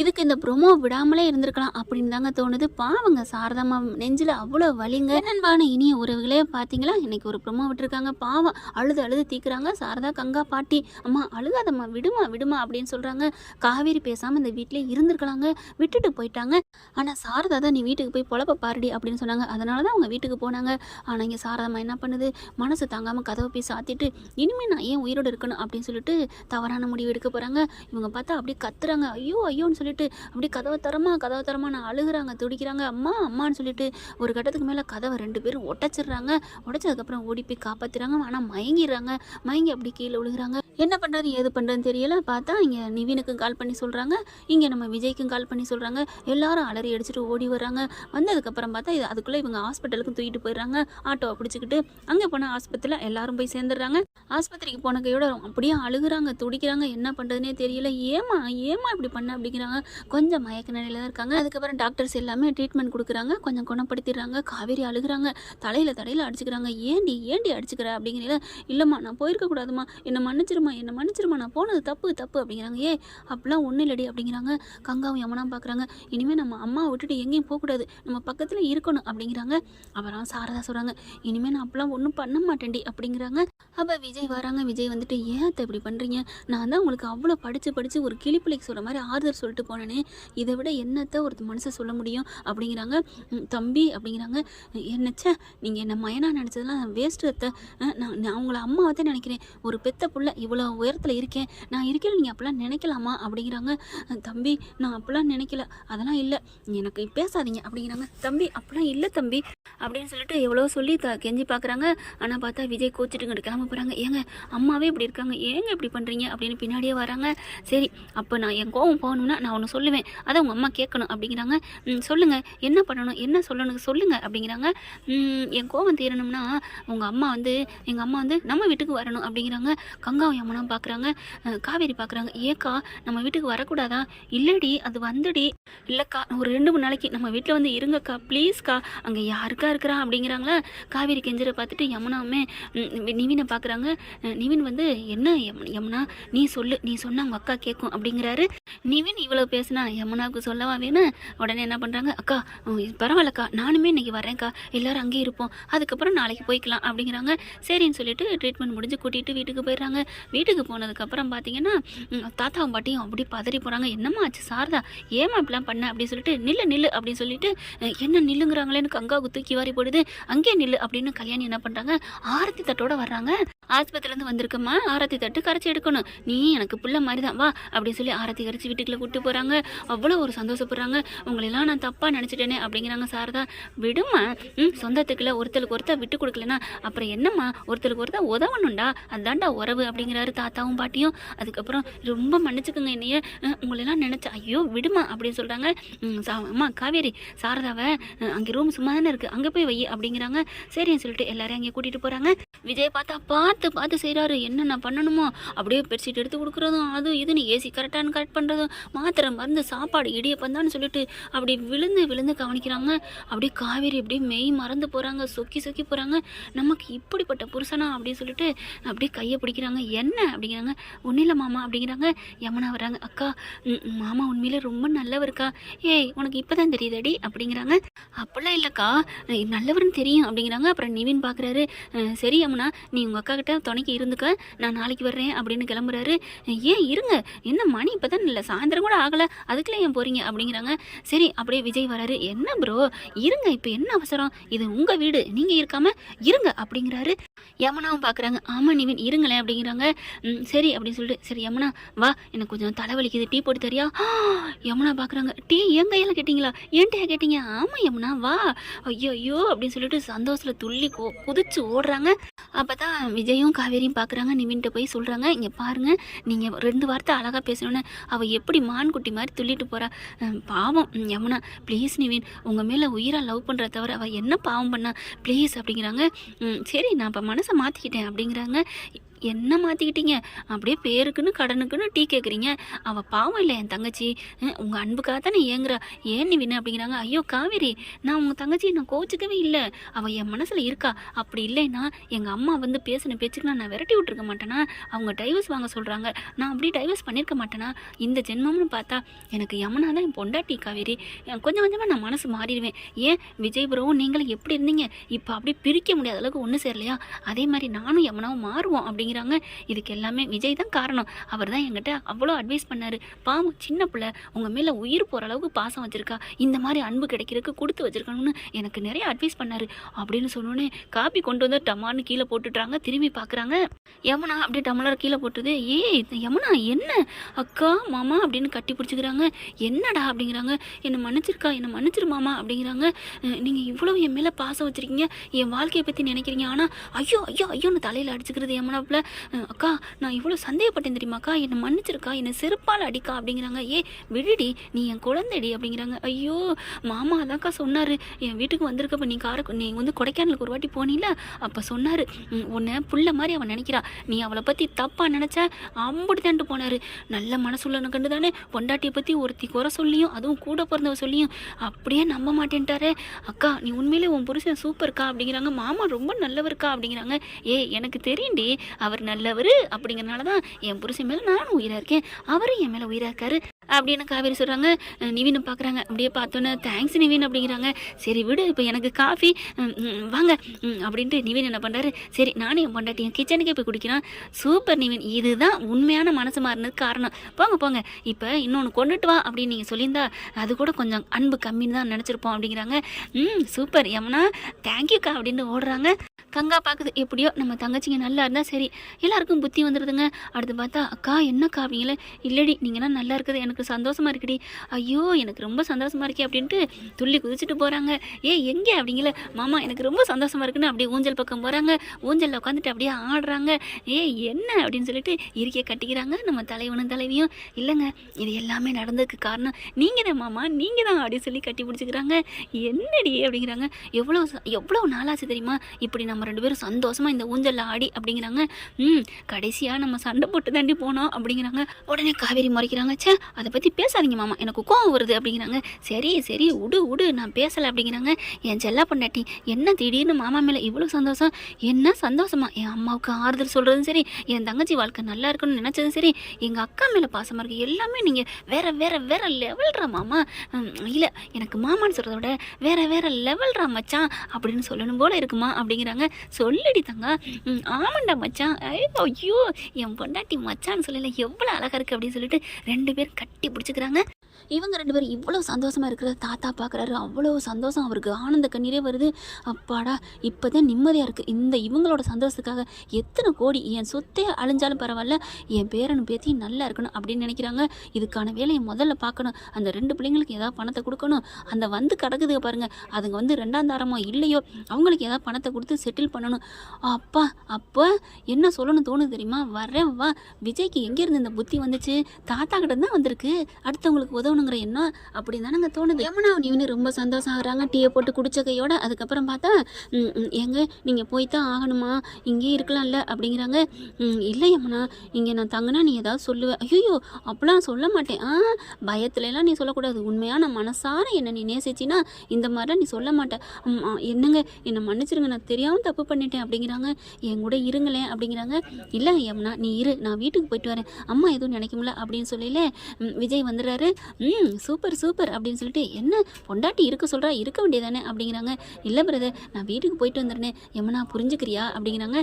இதுக்கு இந்த ப்ரொமோ விடாமலே இருந்திருக்கலாம் அப்படின்னு தாங்க தோணுது. பாவங்க சாரதாம்மா நெஞ்சில் அவ்வளோ வலிங்க. அன்பான இனிய உறவுகளே பார்த்தீங்களா, இன்னைக்கு ஒரு ப்ரொமோ விட்டுருக்காங்க. பாவம் அழுது அழுது தீக்குறாங்க சாரதா கங்கா பாட்டி. அம்மா அழுகாதம்மா, விடுமா விடுமா அப்படின்னு சொல்கிறாங்க. காவேரி பேசாமல் இந்த வீட்டிலே இருந்திருக்கலாங்க, விட்டுட்டு போயிட்டாங்க. ஆனால் சாரதா தான் நீ வீட்டுக்கு போய் பொழப்ப பாருடி அப்படின்னு சொன்னாங்க. அதனால தான் அவங்க வீட்டுக்கு போனாங்க. ஆனால் இங்கே சாரதாம்மா என்ன பண்ணுது, மனசு தாங்காமல் கதவை போய் சாத்திட்டு இனிமேல் நான் ஏன் உயிரோடு இருக்கணும் அப்படின்னு சொல்லிட்டு தவறான முடிவு எடுக்க போகிறாங்க. இவங்க பார்த்தா அப்படியே கத்துறாங்க, ஐயோ ஐயோன்னு சொல்லிட்டு அப்படியே கதவை தரமா நான் அழுகுறாங்க, துடிக்கிறாங்க, அம்மா அம்மான்னு சொல்லிட்டு ஒரு கட்டத்துக்கு மேலே கதவை 2 பேரும் உடைச்சிடுறாங்க. உடைச்சதுக்கப்புறம் ஓடி போய் காப்பாற்றுறாங்க. ஆனால் மயங்கிடுறாங்க. மயங்கி அப்படி கீழே விழுகிறாங்க. என்ன பண்ணுறது ஏது பண்ணுறதுன்னு தெரியல. பார்த்தா இங்கே நிவினுக்கும் கால் பண்ணி சொல்கிறாங்க, இங்கே நம்ம விஜய்க்கும் கால் பண்ணி சொல்கிறாங்க. எல்லாரும் அலறி அடிச்சுட்டு ஓடி வர்றாங்க. வந்ததுக்கப்புறம் பார்த்தா அதுக்குள்ளே இவங்க ஹாஸ்பிட்டலுக்கு தூக்கிட்டு போயிடுறாங்க. ஆட்டோவை பிடிச்சிக்கிட்டு அங்கே போனால் ஆஸ்பத்திரியில் எல்லாரும் போய் சேர்ந்துடுறாங்க. ஆஸ்பத்திரிக்கு போன கையோட அப்படியே அழுகுறாங்க, துடிக்கிறாங்க. என்ன பண்ணுறதுனே தெரியல. ஏமா ஏமா இப்படி பண்ண அப்படிங்கிறாங்க. கொஞ்சம் மயக்க நிலையில் தான் இருக்காங்க. அதுக்கப்புறம் டாக்டர்ஸ் எல்லாமே ட்ரீட்மெண்ட் கொடுக்குறாங்க, கொஞ்சம் குணப்படுத்திடுறாங்க. காவேரி அழுகுறாங்க, தலையில் அடிச்சுக்கிறாங்க. ஏண்டி ஏண்டி அடிச்சுக்கிற அப்படிங்கிறீங்களா. இல்லைம்மா நான் போயிருக்கக்கூடாதுமா, என்னை மன்னிச்சிருமா நான் போனது தப்பு அப்படிங்கிறாங்க. அப்படிலாம் ஒன்றும் இல்லடி அப்படிங்கிறாங்க. கங்காவும் யமுனா பார்க்குறாங்க. இனிமேல் நம்ம அம்மாவை விட்டுட்டு எங்கேயும் போகக்கூடாது, நம்ம பக்கத்தில் இருக்கணும் அப்படிங்கிறாங்க. அப்புறம் சாரதா சொல்கிறாங்க, இனிமேல் நான் அப்படிலாம் ஒன்றும் பண்ண மாட்டேன்டி அப்படிங்கிறாங்க. அப்போ விஜய் வராங்க. விஜய் வந்துட்டு ஏன் இப்படி பண்ணுறீங்க, நான் தான் உங்களுக்கு அவ்வளோ படித்து ஒரு கிளிப்பிள்ளைக்கு சொல்கிற மாதிரி ஆறுதல் சொல்லிட்டு போனேனே, இதை விட என்னத்தை ஒரு மனுஷன் சொல்ல முடியும் அப்படிங்கிறாங்க. தம்பி அப்படிங்கிறாங்க. என்னச்சே நீங்கள் என்ன மயனா நினச்சதெல்லாம் வேஸ்ட்டு அத்தை, நான் உங்களை அம்மாவை தான் நினைக்கிறேன், ஒரு பெத்த புள்ள இவ்வளோ உயரத்தில் இருக்கேன், நான் இருக்கேன், நீங்கள் அப்படிலாம் நினைக்கலாமா அப்படிங்கிறாங்க. தம்பி நான் அப்படிலாம் நினைக்கல, அதெல்லாம் இல்லை, எனக்கு பேசாதீங்க அப்படிங்கிறாங்க. தம்பி அப்படிலாம் இல்லை தம்பி அப்படின்னு சொல்லிட்டு எவ்வளோ சொல்லி கெஞ்சி பார்க்குறாங்க. ஆனால் பார்த்தா விஜய் கோச்சிட்டுங்கிட்டு கிளம்ப போகிறாங்க. ஏங்க அம்மாவே இப்படி இருக்காங்க, ஏங்க இப்படி பண்ணுறீங்க அப்படின்னு பின்னாடியே வராங்க. சரி அப்போ நான் என் கோவம் போகணும்னா நான் ஒன்று சொல்லுவேன், அதை உங்கள் அம்மா கேட்கணும் அப்படிங்கிறாங்க. சொல்லுங்கள் என்ன பண்ணணும், என்ன சொல்லணும் சொல்லுங்கள் அப்படிங்கிறாங்க. என் கோவம் தீரணும்னா எங்கள் அம்மா வந்து நம்ம வீட்டுக்கு வரணும் அப்படிங்கிறாங்க. கங்காவும் யமுனா பார்க்குறாங்க, காவேரி பார்க்குறாங்க. ஏக்கா நம்ம வீட்டுக்கு வரக்கூடாதா. இல்லடி அது வந்துடி. இல்லைக்கா ஒரு 2-3 நாளைக்கு நம்ம வீட்டில் வந்து இருங்கக்கா ப்ளீஸ்க்கா, அங்கே யாருக்கா இருக்கிறா அப்படிங்கிறாங்களா. காவேரி கெஞ்சரை பார்த்துட்டு யமுனாவுமே நிவினை பார்க்குறாங்க. நிவின் வந்து என்ன யமுனா நீ சொன்ன அவங்க அக்கா கேட்கும் அப்படிங்கிறாரு. நிவின் இவ்வளோ பேசுனா யமுனாவுக்கு சொல்லவா வேணும். உடனே என்ன பண்ணுறாங்க, அக்கா பரவாயில்லக்கா நானுமே இன்னைக்கு வரேன்க்கா, எல்லாரும் அங்கேயே இருப்போம், அதுக்கப்புறம் நாளைக்கு போய்க்கலாம் அப்படிங்கிறாங்க. சரின்னு சொல்லிட்டு ட்ரீட்மெண்ட் முடிஞ்சு கூட்டிகிட்டு வீட்டுக்கு போயிடுறாங்க. வீட்டுக்கு போனதுக்கப்புறம் பார்த்தீங்கன்னா தாத்தாவும் பாட்டியும் அப்படி பதறி போகிறாங்க. என்னம்மா ஆச்சு சாரதா, ஏமா இப்படிலாம் பண்ண அப்படின்னு சொல்லிட்டு நில்லு அப்படின்னு சொல்லிட்டு என்ன நில்லுங்கிறாங்களேன்னு கங்காவுக்கு தூக்கி வாரி போடுது. அங்கேயே நில்லு அப்படின்னு கல்யாணி என்ன பண்ணுறாங்க, ஆரத்தி தட்டோட வர்றாங்க. ஆஸ்பத்திரிலேருந்து வந்திருக்கம்மா, ஆரத்தி தட்டு கரைச்சி எடுக்கணும், நீ எனக்கு பிள்ளை மாதிரி தான் வா அப்படின்னு சொல்லி ஆரத்தி கரைச்சி வீட்டுக்குள்ளே கூப்பிட்டு போகிறாங்க. அவ்வளோ ஒரு சந்தோஷப்படுறாங்க. உங்களெல்லாம் நான் தப்பாக நினச்சிட்டேனே அப்படிங்கிறாங்க. சாரதா விடுமா, சொந்தத்துக்குள்ள ஒருத்தருக்கு ஒருத்தர் விட்டு கொடுக்கலன்னா அப்புறம் என்னம்மா, ஒருத்தருக்கு ஒருத்தர் உதவணும்டா, அதான்டா உறவு அப்படிங்கிறாரு தாத்தாவும் பாட்டியும். அதுக்கப்புறம் ரொம்ப மன்னிச்சுக்கோங்க என்னைய, உங்களெல்லாம் நினச்சா ஐயோ விடுமா அப்படின்னு சொல்கிறாங்க. அம்மா காவேரி சாரதாவை அங்கே ரூம் சும்மா தானே இருக்குது, அங்கே போய் வை அப்படிங்கிறாங்க. சரின்னு சொல்லிட்டு எல்லாரையும் அங்கே கூட்டிகிட்டு போகிறாங்க. விஜய் பார்த்து செய்கிறாரு. என்ன நான் பண்ணணுமோ அப்படியே பெட்ஷீட் எடுத்து கொடுக்குறதும் அது இதுன்னு ஏசி கரெக்ட் பண்ணுறதும் மாத்திரை மருந்து சாப்பாடு இடியப்பந்தான்னு சொல்லிட்டு அப்படி விழுந்து கவனிக்கிறாங்க. அப்படியே காவேரி அப்படியே மெய் மறந்து போகிறாங்க, சொக்கி போகிறாங்க. நமக்கு இப்படிப்பட்ட புருஷனா அப்படின்னு சொல்லிட்டு அப்படியே கையை பிடிக்கிறாங்க. என்ன அப்படிங்கிறாங்க. ஒன்றும் இல்லை மாமா அப்படிங்கிறாங்க. யமுனா வராங்க. அக்கா மாமா உண்மையில ரொம்ப நல்லவருக்கா, ஏய் உனக்கு இப்போ தான் தெரியுதாடி அப்படிங்கிறாங்க. அப்படிலாம் இல்லைக்கா நல்லவர்னு தெரியும் அப்படிங்கிறாங்க. அப்புறம் நிவின் பார்க்குறாரு. சரி யமுனா நீ உங்கள் அக்கா கிட்ட துணைக்கு இருந்துக்க, நான் நாளைக்கு வர்றேன் அப்படின்னு கிளம்புறாரு. ஏன் இருங்க, என்ன மணி இப்போ தான் இல்லை, சாயந்தரம் கூட ஆகலை, அதுக்குள்ளே ஏன் போகிறீங்க அப்படிங்கிறாங்க. சரி அப்படியே விஜய் வராரு. என்ன ப்ரோ இருங்க, இப்போ என்ன அவசரம், இது உங்கள் வீடு, நீங்கள் இருக்காம இருங்க அப்படிங்கிறாரு. யமுனாவும் பார்க்குறாங்க. ஆமாம் நிவின் இருங்களேன் அப்படிங்கிறாங்க. சரி அப்படின்னு சொல்லிட்டு சரி யமுனா வா எனக்கு கொஞ்சம் தலைவலிக்குது, டீ போட்டு தரியா. யமுனா பார்க்குறாங்க. டீ என் கையில் கேட்டிங்களா, என்கிட்ட கேட்டீங்க. ஆமாம் யமுனா வா. ஐயோ அப்படின்னு சொல்லிட்டு சந்தோஷத்தில் துள்ளி குதிச்சு ஓடுறாங்க. அப்போ தான் விஜயும் காவேரியும் பார்க்குறாங்க. நிவின்கிட்ட போய் சொல்கிறாங்க, இங்கே பாருங்கள் நீங்கள் 2 வார்த்தை அழகாக பேசணுன்னு அவள் எப்படி மான்குட்டி மாதிரி துள்ளிட்டு போகிறா, பாவம் யமுனா ப்ளீஸ் நிவின் உங்கள் மேலே உயிராக லவ் பண்ணுற தவிர அவள் என்ன பாவம் பண்ணா ப்ளீஸ் அப்படிங்கிறாங்க. சரி நான் இப்போ மனசை மாற்றிக்கிட்டேன் அப்படிங்கிறாங்க. என்ன மாற்றிக்கிட்டீங்க? அப்படியே பேருக்குன்னு கடனுக்குன்னு டீ கேட்குறீங்க. அவள் பாவம் இல்லை என் தங்கச்சி. உங்கள் அன்புக்காக தானே ஏங்குறா. ஏன் நிவின் அப்படிங்கிறாங்க. ஐயோ காவேரி, நான் உங்கள் தங்கச்சி நான் கோச்சிக்கவே இல்லை. அவள் என் மனசில் இருக்கா. அப்படி இல்லைன்னா எங்கள் அம்மா வந்து பேசின பேச்சுக்கு நான் விரட்டி விட்டுருக்க மாட்டேனா? அவங்க டைவர்ஸ் வாங்க சொல்கிறாங்க, நான் அப்படி டைவர்ஸ் பண்ணியிருக்க மாட்டேனா? இந்த ஜென்மம்னு பார்த்தா எனக்கு யமுனா தான் என் பொண்டாட்டி காவேரி. கொஞ்சம் கொஞ்சமாக நான் மனசு மாறிடுவேன். ஏன் விஜய் ப்ரோவும் நீங்களும் எப்படி இருந்தீங்க, இப்போ அப்படியே பிரிக்க முடியாத அளவுக்கு ஒன்று சேரலையா? அதே மாதிரி நானும் யமுனாவும் மாறுவோம் அப்படிங்கிறாங்க. இதுக்கு எல்லாமே விஜய் தான் காரணம். அவர் தான் என்கிட்ட அவ்வளோ அட்வைஸ் பண்ணார். பாவம் சின்ன பிள்ளை உங்கள் மேலே உயிர் போகிற அளவுக்கு பாசம் வச்சுருக்கா, இந்த மாதிரி அன்பு கிடைக்கிறதுக்கு கொடுத்து வச்சுருக்கணும்னு எனக்கு நிறைய அட்வைஸ் பண்ணார் அப்படின்னு சொன்னோன்னே காப்பி கொண்டு வந்து டமான்னு கீழே போட்டுட்றாங்க. திரும்பி பார்க்குறாங்க, யமுனா அப்படியே டம்ளர் கீழே போட்டுது. ஏய் யமுனா என்ன அக்கா மாமா அப்படின்னு கட்டி பிடிச்சிக்கிறாங்க. என்னடா அப்படிங்கிறாங்க. என்னை மன்னிச்சிருக்கா, என்னை மன்னிச்சிரு மாமா அப்படிங்கிறாங்க. நீங்கள் இவ்வளோ என் மேலே பாசம் வச்சுருக்கீங்க, என் வாழ்க்கையை பற்றி நினைக்கிறீங்க, ஆனால் ஐயோ ஐயோ ஐயோன்னு தலையில் அடிச்சுக்கிறது யமுனாவில். அக்கா நான் இவ்வளோ சந்தேகப்பட்டேன் தெரியுமாக்கா, என்னை மன்னிச்சிருக்கா, என்னை செருப்பால் அடிக்கா அப்படிங்கிறாங்க. ஏ விடுடி, நீ என் குழந்தைடி அப்படிங்கிறாங்க. ஐயோ மாமா அதான்க்கா சொன்னார், என் வீட்டுக்கு வந்திருக்கப்ப நீ வந்து கொடைக்கானலுக்கு ஒரு வாட்டி போனீல, அப்போ சொன்னார் உன்னை புள்ள மாதிரி அவன் நினைக்கிறா, நீ அவளை பற்றி தப்பாக நினச்ச அம்புடி தான்ட்டு போனார். நல்ல மனசுள்ளன்னு கண்டு தானே பொண்டாட்டியை பற்றி ஒருத்தி குறை சொல்லியும் அதுவும் கூட பிறந்தவ சொல்லியும் அப்படியே நம்ப மாட்டேன்ட்டாரே. அக்கா நீ உண்மையிலே உன் புருஷன் சூப்பர்க்கா அப்படிங்கிறாங்க. மாமா ரொம்ப நல்லவருக்கா அப்படிங்கிறாங்க. எனக்கு தெரியும்டி அவர் நல்லவர், அப்படிங்கிறனால தான் என் புருஷன் மேலே நானும் உயிராக இருக்கேன், அவரும் என் மேலே உயிராக இருக்காரு அப்படின்னு காவேரி சொல்கிறாங்க. நிவினை பார்க்குறாங்க. அப்படியே பார்த்தோன்னே தேங்க்ஸ் நிவின் அப்படிங்கிறாங்க. சரி விடு, இப்போ எனக்கு காஃபி வாங்க அப்படின்ட்டு நிவின் என்ன பண்ணுறாரு, சரி நானும் என் பொண்டாட்டி என் கிச்சனுக்கே போய் குடிக்கிறான். சூப்பர் நிவின், இதுதான் உண்மையான மனசு மாறினதுக்கு காரணம். போங்க போங்க, இப்போ இன்னொன்று கொண்டுட்டு வா அப்படின்னு நீங்கள் சொல்லியிருந்தா அது கூட கொஞ்சம் அன்பு கம்மின்னு தான் நினச்சிருப்போம் அப்படிங்கிறாங்க. சூப்பர் யமுனா, தேங்க்யூக்கா அப்படின்னு ஓடுறாங்க. கங்கா பார்க்குது, எப்படியோ நம்ம தங்கச்சிங்க நல்லா இருந்தால் சரி, எல்லாருக்கும் புத்தி வந்துடுதுங்க. அடுத்து பார்த்தா அக்கா என்னக்கா அப்படிங்களே. இல்லடி நீங்கள்லாம் நல்லா இருக்குது, எனக்கு சந்தோஷமாக இருக்குடி. ஐயோ எனக்கு ரொம்ப சந்தோஷமாக இருக்கே அப்படின்ட்டு துள்ளி குதிச்சுட்டு போகிறாங்க. எங்கே அப்படிங்களே. மாமா எனக்கு ரொம்ப சந்தோஷமாக இருக்குன்னு அப்படியே ஊஞ்சல் பக்கம் போகிறாங்க. ஊஞ்சலில் உட்காந்துட்டு அப்படியே ஆடுறாங்க. என்ன அப்படின்னு சொல்லிட்டு இருக்கையை கட்டிக்கிறாங்க நம்ம தலைவனும் தலைவியும். இல்லைங்க இது எல்லாமே நடந்ததுக்கு காரணம் நீங்கள் தான் மாமா, நீங்கள் தான் அப்படின்னு சொல்லி கட்டி பிடிச்சிக்கிறாங்க. என்னடி அப்படிங்கிறாங்க. எவ்வளோ நாளாச்சு தெரியுமா இப்படி நம்ம ரெண்டு பேரும் சந்தோஷமாக இந்த ஊஞ்சலில் ஆடி அப்படிங்கிறாங்க. கடைசியாக நம்ம சண்டை போட்டு தாண்டி போனோம் அப்படிங்கிறாங்க. உடனே காவேரி மறைக்கிறாங்க. சே அதை பற்றி பேசாதீங்க மாமா, எனக்கு கோவம் வருது அப்படிங்கிறாங்க. சரி சரி விடு நான் பேசலை அப்படிங்கிறாங்க. என் செல்லா பொண்டாட்டி என்ன திடீர்னு மாமா மேலே இவ்வளோ சந்தோஷம்? என்ன சந்தோஷமா? என் அம்மாவுக்கு ஆறுதல் சொல்கிறதும் சரி, என் தங்கச்சி வாழ்க்கை நல்லா இருக்குன்னு நினச்சதும் சரி, எங்கள் அக்கா மேலே பாசமாக இருக்குது, எல்லாமே நீங்கள் வேற வேற வேற லெவல்ரா மாமா. இல்லை எனக்கு மாமான்னு சொல்கிறத விட வேற வேற லெவல்ரா மச்சான் அப்படின்னு சொல்லணும் போல இருக்குமா அப்படிங்கிறாங்க. சொல்லிடி தங்க. ஆமாண்டா மச்சான். ஐயோ என் பொண்டாட்டி மச்சான்னு சொல்லல, எவ்வளோ அழகாக இருக்குது அப்படின்னு சொல்லிட்டு ரெண்டு பேரும் கட்டி பிடிச்சிக்கிறாங்க. இவங்க ரெண்டு பேரும் இவ்வளோ சந்தோஷமாக இருக்கிற தாத்தா பார்க்குறாரு. அவ்வளோ சந்தோஷம், அவருக்கு ஆனந்த கண்ணீரே வருது. அப்பாடா இப்போ தான் நிம்மதியாக இருக்குது. இவங்களோட சந்தோஷத்துக்காக எத்தனை கோடி என் சொத்தே அழிஞ்சாலும் பரவாயில்ல, என் பேரனும் பேத்தியும் நல்லா இருக்கணும் அப்படின்னு நினைக்கிறாங்க. இதுக்கான வேலையை முதல்ல பார்க்கணும். அந்த ரெண்டு பிள்ளைங்களுக்கு ஏதாவது பணத்தை கொடுக்கணும். அந்த வந்து கிடக்குது பாருங்கள், அதுங்க வந்து ரெண்டாம் தாரமோ இல்லையோ அவங்களுக்கு ஏதாவது பணத்தை கொடுத்து செட்டில் பண்ணணும். அப்பா அப்போ என்ன சொல்லணும் தோணுது தெரியுமா? வரேன் வா. விஜய்க்கு எங்கேருந்து இந்த புத்தி வந்துச்சு? தாத்தா கிட்ட தான் வந்திருக்கு. அடுத்தவங்களுக்கு உதவணுங்கிற எண்ணம் அப்படின்னு தானங்க தோணுது. யமுனா நீ ரொம்ப சந்தோஷம் ஆகுறாங்க டீயை போட்டு குடிச்ச கையோட. அதுக்கப்புறம் பார்த்தா எங்க நீங்கள் போய் தான் ஆகணுமா, இங்கே இருக்கலாம்ல அப்படிங்கிறாங்க. இல்லை யமுனா, இங்கே நான் தங்கினா நீ ஏதாவது சொல்லுவேன். ஐயோ அப்படிலாம் சொல்ல மாட்டேன். பயத்துலலாம் நீ சொல்லக்கூடாது. உண்மையான மனசார என்னை நீ நேசிச்சின்னா இந்த மாதிரிலாம் நீ சொல்ல மாட்டேன். என்னங்க என்னை மன்னிச்சிருங்க, நான் தெரியாமல் தப்பு பண்ணிட்டேன் அப்படிங்கிறாங்க. என் கூட இருங்களேன் அப்படிங்கிறாங்க. இல்லை யமுனா நீ இரு, நான் வீட்டுக்கு போயிட்டு வரேன், அம்மா எதுவும் நினைக்கும்ல அப்படின்னு சொல்லல விஜய் வந்துடுறாரு. சூப்பர் சூப்பர் அப்படின்னு சொல்லிட்டு, என்ன பொண்டாட்டி இருக்க சொல்கிறா, இருக்க வேண்டியதானே அப்படிங்கிறாங்க. இல்லை பிரதர் நான் வீட்டுக்கு போயிட்டு வந்துடுறேன், யமுனா புரிஞ்சுக்கிறியா அப்படிங்கிறாங்க.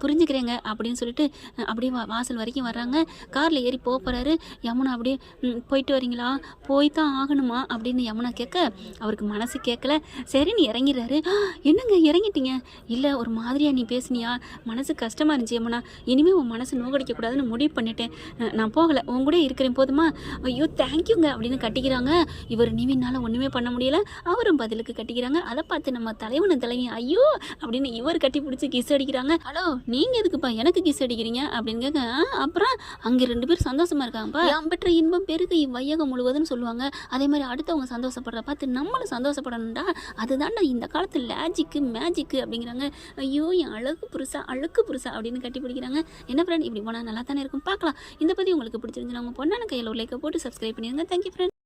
புரிஞ்சுக்கிறேங்க அப்படின்னு சொல்லிட்டு அப்படியே வாசல் வரைக்கும் வர்றாங்க. காரில் ஏறி போகிறாரு. யமுனா அப்படியே போயிட்டு வரீங்களா, போய் தான் ஆகணுமா அப்படின்னு யமுனா கேட்க அவருக்கு மனசு கேட்கல. சரி நீ இறங்கிடுறாரு. என்னங்க இறங்கிட்டீங்க? இல்லை ஒரு மாதிரியா நீ பேசுனியா, மனசு கஷ்டமாக இருந்துச்சு யமுனா, இனிமேல் உன் மனசு நோகடிக்கக்கூடாதுன்னு முடிவு பண்ணிட்டேன், நான் போகலை, உன் கூட இருக்கிறேன் போதுமா? ஐயோ தேங்க்யூ ஐயோங்க அப்படின்னு கட்டிக்கிறாங்க. இவர் நிவினால் ஒன்றுமே பண்ண முடியல. அவரும் பதிலுக்கு கட்டிக்கிறாங்க. அதை பார்த்து நம்ம தலைவனும் தலைவி ஐயோ அப்படின்னு இவர் கட்டி பிடிச்சி கிஸ் அடிக்கிறாங்க. ஹலோ நீங்கள் எதுக்குப்பா எனக்கு கிஸ் அடிக்கிறீங்க அப்படின்னு கேட்க அப்புறம் அங்கே 2 பேர் சந்தோஷமா இருக்காங்கப்பா. யாம் பெற்ற இன்பம் பெருக இவ்வையகம் முழுவதுன்னு சொல்லுவாங்க. அதே மாதிரி அடுத்தவங்க சந்தோஷப்படுற பார்த்து நம்மளும் சந்தோஷப்படணும்டா. அதுதான்டா இந்த காலத்து லாஜிக்கு மேஜிக்கு அப்படிங்கிறாங்க. ஐயோ என் அழுக்கு புருஷா அப்படின்னு கட்டி பிடிக்கிறாங்க. என்ன ஃப்ரெண்ட் இப்படி போனால் நல்லா தானே இருக்கும். பார்க்கலாம். இந்த பற்றி உங்களுக்கு பிடிச்சிருந்துச்சுன்னா உங்கள் பொண்ணான கையில் ஒரு லைக்கை போட்டு சப்ஸ்கிரைப் பண்ணிடுங்க. Thank you friend.